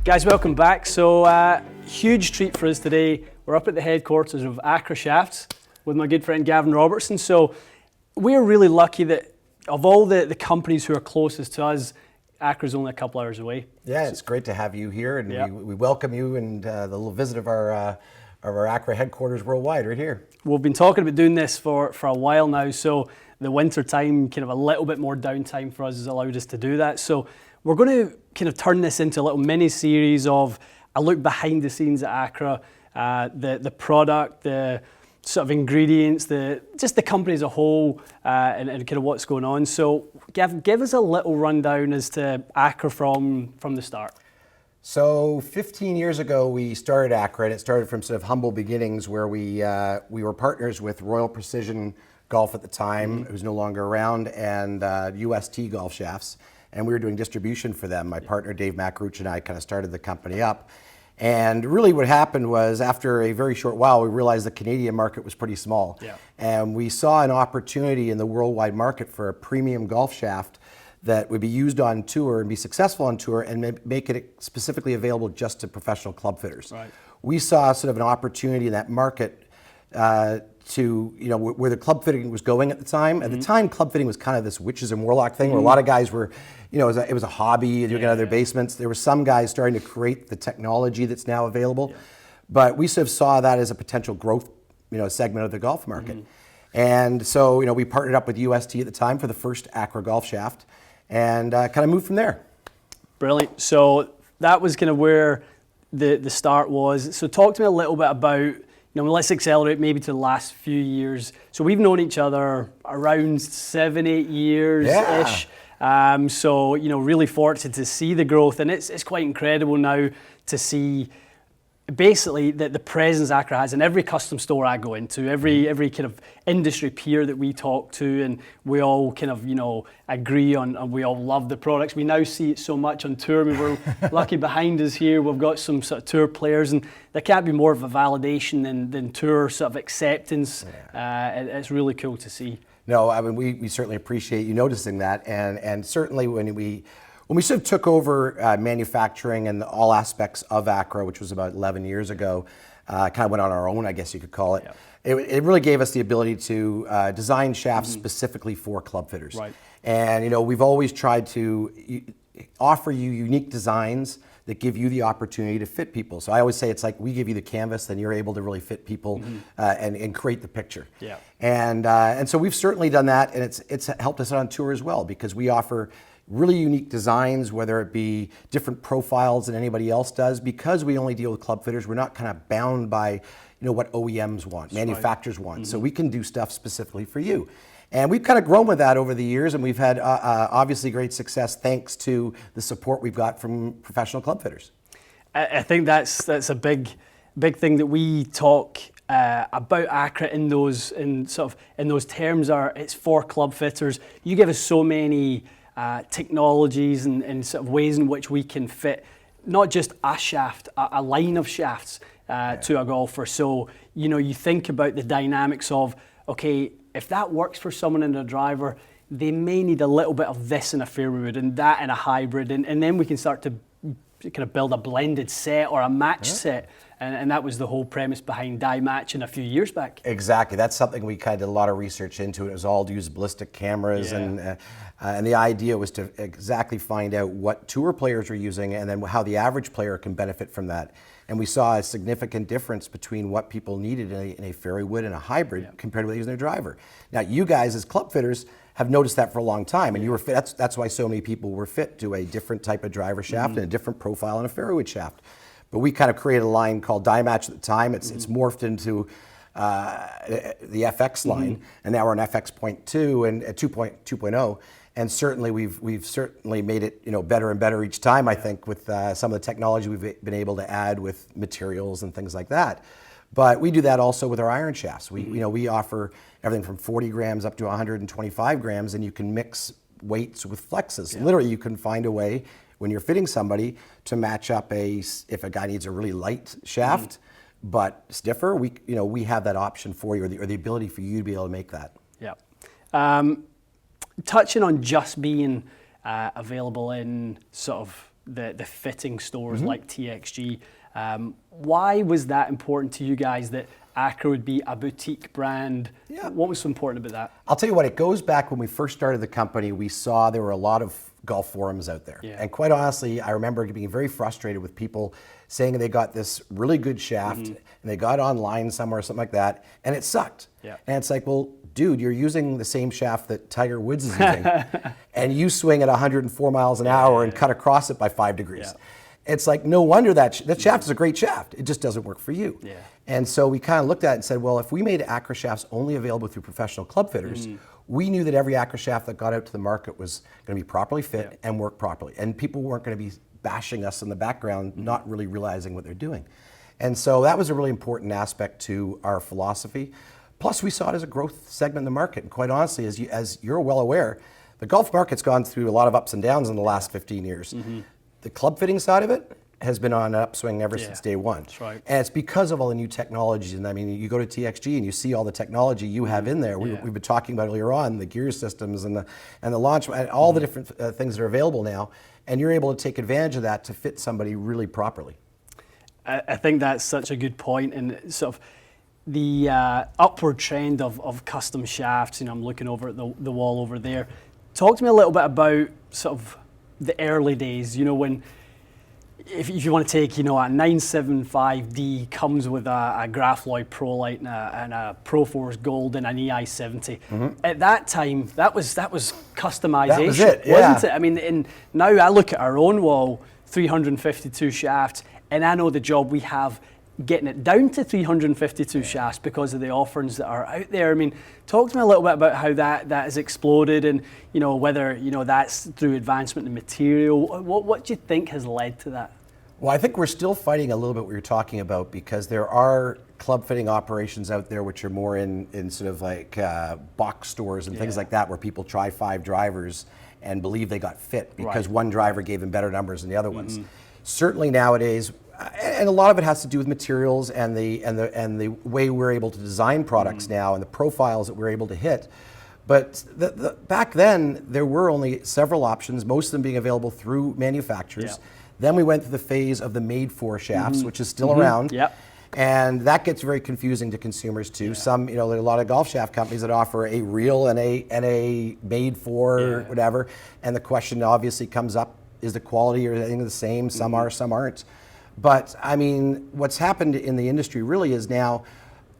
Guys, welcome back. So, huge treat for us today. We're up at the headquarters of Accra Shafts with my good friend Gawain Robertson. So, we're really lucky that of all the companies who are closest to us, Accra's only a couple hours away. Yeah, it's great to have you here, and Yep. we welcome you and the little visit of our Accra headquarters worldwide right here. We've been talking about doing this for a while now, so the winter time, kind of a little bit more downtime for us has allowed us to do that. So we're going to kind of turn this into a little mini series of a look behind the scenes at Accra, the product, the sort of ingredients, just the company as a whole, and kind of what's going on. So Gav, give us a little rundown as to Accra from the start. So 15 years ago, we started Accra, and it started from sort of humble beginnings where we were partners with Royal Precision Golf at the time, who's no longer around, and UST Golf Shafts. And we were doing distribution for them. My partner, Dave Macruch, and I kind of started the company up. And really what happened was after a very short while, we realized the Canadian market was pretty small. Yeah. And we saw an opportunity in the worldwide market for a premium golf shaft that would be used on tour and be successful on tour and make it specifically available just to professional club fitters. Right. We saw sort of an opportunity in that market to, you know, where the club fitting was going at the time. At the time, club fitting was kind of this witches and warlock thing where a lot of guys were, you know, it was a hobby, doing it out of their basements. There were some guys starting to create the technology that's now available. Yeah. But we sort of saw that as a potential growth, you know, segment of the golf market. And so, you know, we partnered up with UST at the time for the first Accra golf shaft and kind of moved from there. Brilliant. So that was kind of where the start was. So talk to me a little bit about, you know, let's accelerate maybe to the last few years. So we've known each other around 7-8 years-ish. Yeah. So, you know, really fortunate to see the growth, and it's quite incredible now to see basically the presence Accra has in every custom store I go into, every kind of industry peer that we talk to, and we all kind of, you know, agree on, and we all love the products. We now see it so much on tour. I mean, we're lucky behind us here, we've got some sort of tour players, and there can't be more of a validation than tour sort of acceptance. It's really cool to see. No, I mean, we certainly appreciate you noticing that, and certainly when we sort of took over manufacturing and all aspects of Accra, which was about 11 years ago, kind of went on our own, I guess you could call it. Yeah. It really gave us the ability to design shafts specifically for club fitters. Right. And, you know, we've always tried to offer you unique designs that give you the opportunity to fit people. So I always say it's like we give you the canvas, then you're able to really fit people and create the picture. Yeah. And so we've certainly done that, and it's helped us on tour as well, because we offer really unique designs, whether it be different profiles than anybody else does. Because we only deal with club fitters, we're not kind of bound by, you know, what OEMs want, manufacturers want. So we can do stuff specifically for you. And we've kind of grown with that over the years, and we've had obviously great success thanks to the support we've got from professional club fitters. I think that's a big thing that we talk about Accra in those terms. It's for club fitters. You give us so many technologies and sort of ways in which we can fit not just a shaft, a line of shafts to a golfer. So, you know, you think about the dynamics of, okay, if that works for someone in a driver, they may need a little bit of this in a fairway wood and that in a hybrid, and then we can start to kind of build a blended set or a match set. And that was the whole premise behind die matching a few years back. Exactly. That's something we kind of did a lot of research into. It was all to use ballistic cameras, and the idea was to exactly find out what tour players were using and then how the average player can benefit from that. And we saw a significant difference between what people needed in a fairway wood and a hybrid compared to what they use in their driver. Now, you guys as club fitters have noticed that for a long time, and you were fit. That's why so many people were fit to a different type of driver shaft and a different profile on a fairway wood shaft. But we kind of created a line called Die Match at the time. It's morphed into the FX line, and now we're on FX.2 and 2.0. And certainly we've certainly made it, you know, better and better each time, I think, with some of the technology we've been able to add with materials and things like that. But we do that also with our iron shafts. We offer everything from 40 grams up to 125 grams, and you can mix weights with flexes. Yeah. Literally, you can find a way when you're fitting somebody to match up if a guy needs a really light shaft but stiffer, we have that option for you, or the ability for you to be able to make that. Yeah. Touching on just being available in sort of the fitting stores like TXG. Why was that important to you guys, that Accra would be a boutique brand? Yeah. What was so important about that? I'll tell you what, it goes back when we first started the company, we saw there were a lot of golf forums out there. Yeah. And quite honestly, I remember being very frustrated with people saying they got this really good shaft and they got online somewhere or something like that, and it sucked. Yeah. And it's like, well, dude, you're using the same shaft that Tiger Woods is using, and you swing at 104 miles an hour and cut across it by 5 degrees. Yeah. It's like, no wonder that shaft is a great shaft. It just doesn't work for you. Yeah. And so we kind of looked at it and said, well, if we made Accra shafts only available through professional club fitters, we knew that every Accra shaft that got out to the market was going to be properly fit and work properly. And people weren't going to be bashing us in the background, not really realizing what they're doing. And so that was a really important aspect to our philosophy. Plus, we saw it as a growth segment in the market. And quite honestly, as you're well aware, the golf market's gone through a lot of ups and downs in the last 15 years. The club fitting side of it has been on an upswing ever since day one. That's right. And it's because of all the new technologies. And I mean, you go to TXG and you see all the technology you have in there. We've been talking about earlier on, the gear systems and the launch, and all the different things that are available now. And you're able to take advantage of that to fit somebody really properly. I think that's such a good point, and sort of the upward trend of custom shafts. I'm looking over at the wall over there. Talk to me a little bit about sort of the early days, when, if you want to take, a 975D comes with a Grafloy Pro Light and a Pro Force Gold and an EI70. At that time, that was customization, that was it, wasn't it? I mean, and now I look at our own wall, 352 shafts, and I know the job we have getting it down to 352 shafts because of the offerings that are out there. I mean, talk to me a little bit about how that has exploded, and whether that's through advancement in material. What do you think has led to that? Well, I think we're still fighting a little bit what you're talking about, because there are club fitting operations out there which are more in sort of like box stores and things like that, where people try 5 drivers and believe they got fit because one driver gave them better numbers than the other ones. Certainly nowadays, and a lot of it has to do with materials and the way we're able to design products now, and the profiles that we're able to hit. But back then, there were only several options, most of them being available through manufacturers. Then we went through the phase of the made-for shafts, which is still around. And that gets very confusing to consumers too. Some, there are a lot of golf shaft companies that offer a real and a made-for whatever. And the question obviously comes up, is the quality or anything the same? Some are, some aren't. But I mean, what's happened in the industry really is now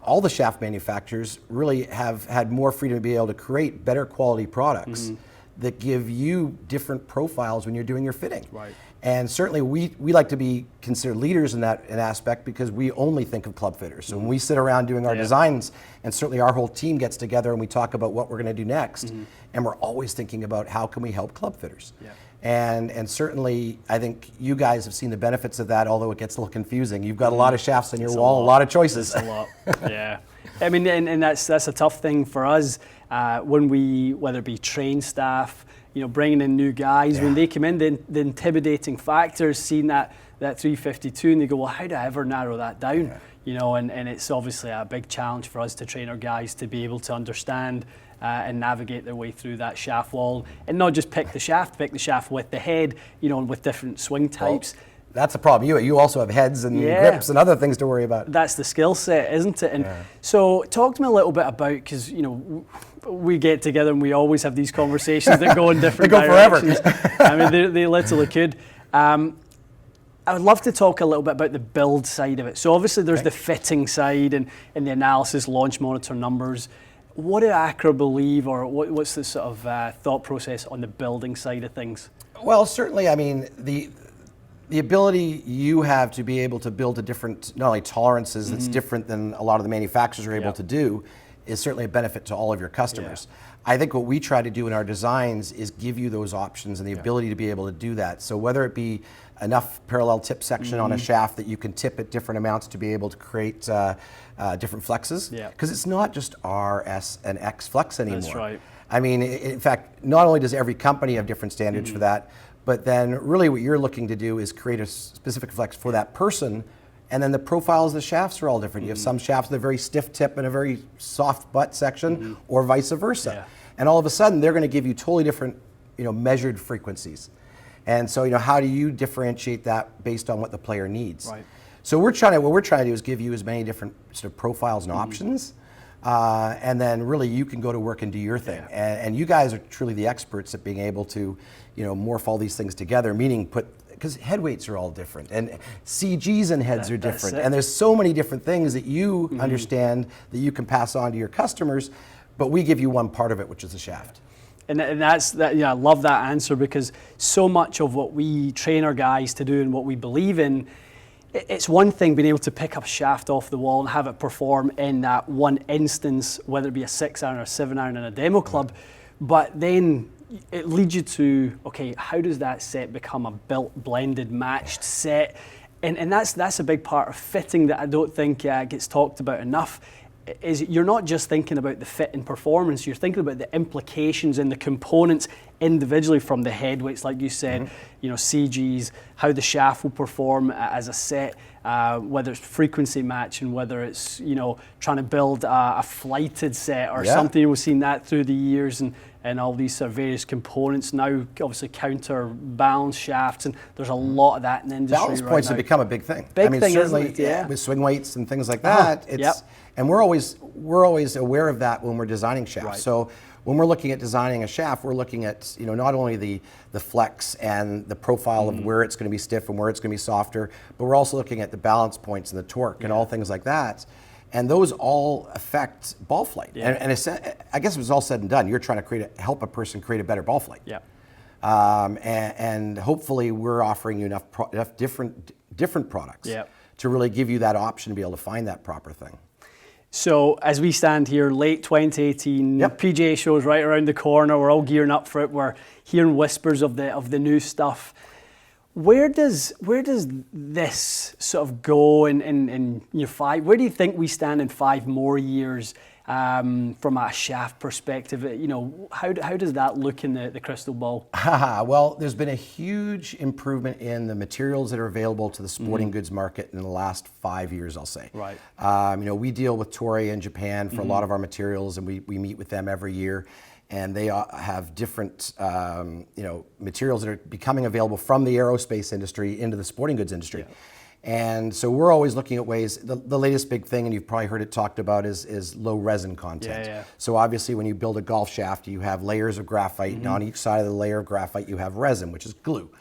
all the shaft manufacturers really have had more freedom to be able to create better quality products that give you different profiles when you're doing your fitting. Right. And certainly we like to be considered leaders in that aspect, because we only think of club fitters. So when we sit around doing our designs, and certainly our whole team gets together and we talk about what we're going to do next, and we're always thinking about how can we help club fitters. And certainly, I think you guys have seen the benefits of that, although it gets a little confusing. You've got a lot of shafts on your wall, a lot of choices. It's a lot, I mean, and that's a tough thing for us when we, whether it be trained staff, bringing in new guys, when they come in, the intimidating factor is seeing that 352, and they go, well, how do I ever narrow that down? And it's obviously a big challenge for us to train our guys to be able to understand and navigate their way through that shaft wall, and not just pick the shaft with the head, with different swing types. Well, that's a problem. You also have heads and grips and other things to worry about. That's the skill set, isn't it? And so talk to me a little bit about, because we get together and we always have these conversations that go in different directions. They go forever. I mean, they literally could. I would love to talk a little bit about the build side of it. So obviously there's the fitting side and the analysis, launch monitor numbers. What do Accra believe, or what's the sort of thought process on the building side of things? Well, certainly, I mean, the ability you have to be able to build a different, not only tolerances that's different than a lot of the manufacturers are able to do, is certainly a benefit to all of your customers. I think what we try to do in our designs is give you those options and the ability to be able to do that. So whether it be enough parallel tip section on a shaft that you can tip at different amounts to be able to create different flexes, because it's not just R, S, and X flex anymore. That's right. I mean, in fact, not only does every company have different standards for that, but then really what you're looking to do is create a specific flex for that person, and then the profiles of the shafts are all different. You have some shafts with a very stiff tip and a very soft butt section, or vice versa. And all of a sudden, they're going to give you totally different, measured frequencies. And so, how do you differentiate that based on what the player needs? Right. So what we're trying to do is give you as many different sort of profiles and options, and then really you can go to work and do your thing. And you guys are truly the experts at being able to, morph all these things together, meaning because head weights are all different, and CGs and heads are different, and there's so many different things that you understand that you can pass on to your customers, but we give you one part of it, which is the shaft. And that's that. Yeah, I love that answer, because so much of what we train our guys to do and what we believe in, it's one thing being able to pick up a shaft off the wall and have it perform in that one instance, whether it be a 6-iron or a 7-iron in a demo club, but then it leads you to, okay, how does that set become a built, blended, matched set? And that's a big part of fitting that I don't think gets talked about enough. Is you're not just thinking about the fit and performance, you're thinking about the implications and the components individually, from the head weights, like you said, CGs, how the shaft will perform as a set, whether it's frequency matching, whether it's, trying to build a flighted set or something. We've seen that through the years, and all these various components now, obviously counterbalance shafts, and there's a lot of that in the industry. Balance points have become a big thing. Certainly, with swing weights and things like that. And we're always aware of that when we're designing shafts. Right. So when we're looking at designing a shaft, we're looking at not only the flex and the profile of where it's going to be stiff and where it's going to be softer, but we're also looking at the balance points and the torque and all things like that. And those all affect ball flight. And I guess it was all said and done, you're trying to help a person create a better ball flight. And hopefully we're offering you enough different products to really give you that option to be able to find that proper thing. So as we stand here, late 2018, PGA show's right around the corner. We're all gearing up for it. We're hearing whispers of the new stuff. Where does this sort of go in year 5? Where do you think we stand in 5 more years from a shaft perspective? How does that look in the crystal ball? Well, there's been a huge improvement in the materials that are available to the sporting goods market in the last 5 years, I'll say. Right. We deal with Toray in Japan for a lot of our materials, and we meet with them every year. And they have different, materials that are becoming available from the aerospace industry into the sporting goods industry. And so we're always looking at ways. The latest big thing, and you've probably heard it talked about, is low resin content. So obviously when you build a golf shaft, you have layers of graphite, and on each side of the layer of graphite you have resin, which is glue.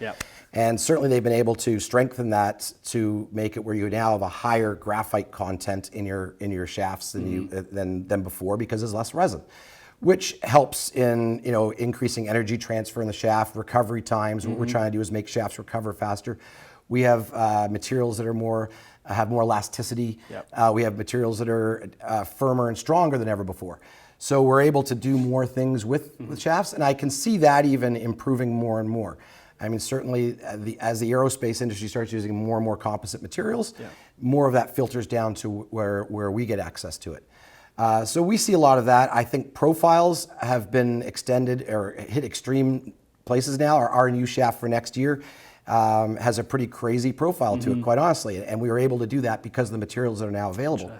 And certainly they've been able to strengthen that to make it where you now have a higher graphite content in your shafts than before, because there's less resin, which helps in increasing energy transfer in the shaft, recovery times. What we're trying to do is make shafts recover faster. We have materials that are have more elasticity. We have materials that are firmer and stronger than ever before. So we're able to do more things with shafts, and I can see that even improving more and more. I mean, certainly as the aerospace industry starts using more and more composite materials, more of that filters down to where we get access to it. So we see a lot of that. I think profiles have been extended or hit extreme places now. Our R&U shaft for next year has a pretty crazy profile to it, quite honestly. And we were able to do that because of the materials that are now available.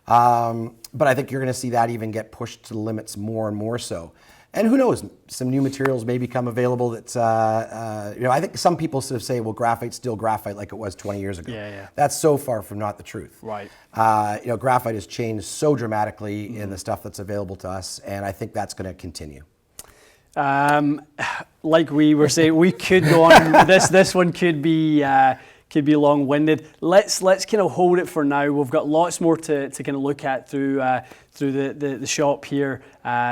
But I think you're going to see that even get pushed to the limits more and more so. And who knows, some new materials may become available that, I think some people sort of say, well, graphite's still graphite like it was 20 years ago. That's so far from not the truth. Right. Graphite has changed so dramatically in the stuff that's available to us, and I think that's going to continue. Like we were saying, we could go on. This one could be long-winded. Let's kind of hold it for now. We've got lots more to kind of look at through the shop here.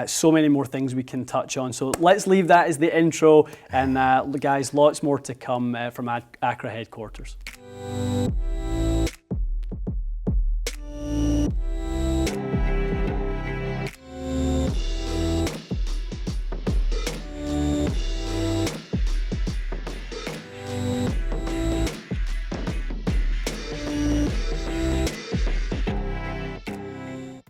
So many more things we can touch on. So let's leave that as the intro, and guys, lots more to come from Accra headquarters.